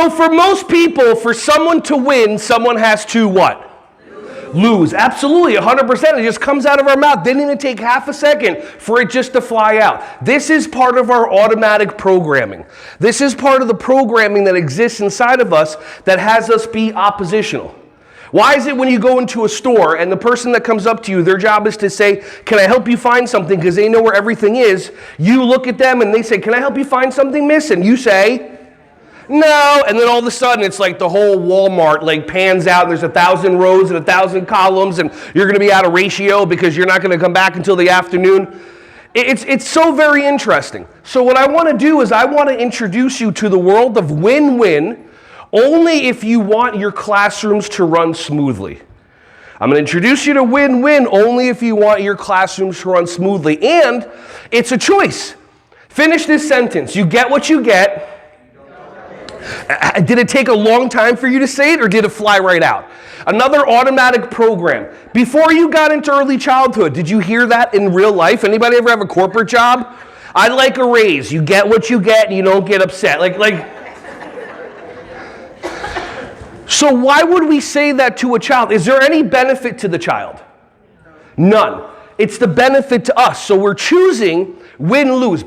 So for most people, for someone to win, someone has to what? Lose. Absolutely, 100%. It just comes out of our mouth. Didn't even take half a second for it just to fly out. This is part of our automatic programming. This is part of the programming that exists inside of us that has us be oppositional. Why is it when you go into a store and the person that comes up to you, their job is to say, can I help you find something, because they know where everything is. You look at them and they say, can I help you find something, miss? And you say, no, and then all of a sudden it's like the whole Walmart like pans out and there's 1,000 rows and 1,000 columns and you're going to be out of ratio because you're not going to come back until the afternoon. It's so very interesting. So what I want to do is I want to introduce you to the world of win-win only if you want your classrooms to run smoothly. I'm going to introduce you to win-win only if you want your classrooms to run smoothly. And it's a choice. Finish this sentence. You get what you get. Did it take a long time for you to say it, or did it fly right out? Another automatic program. Before you got into early childhood, did you hear that in real life? Anybody ever have a corporate job? I'd like a raise. You get what you get and you don't get upset. So why would we say that to a child? Is there any benefit to the child? None. It's the benefit to us. So we're choosing win-lose.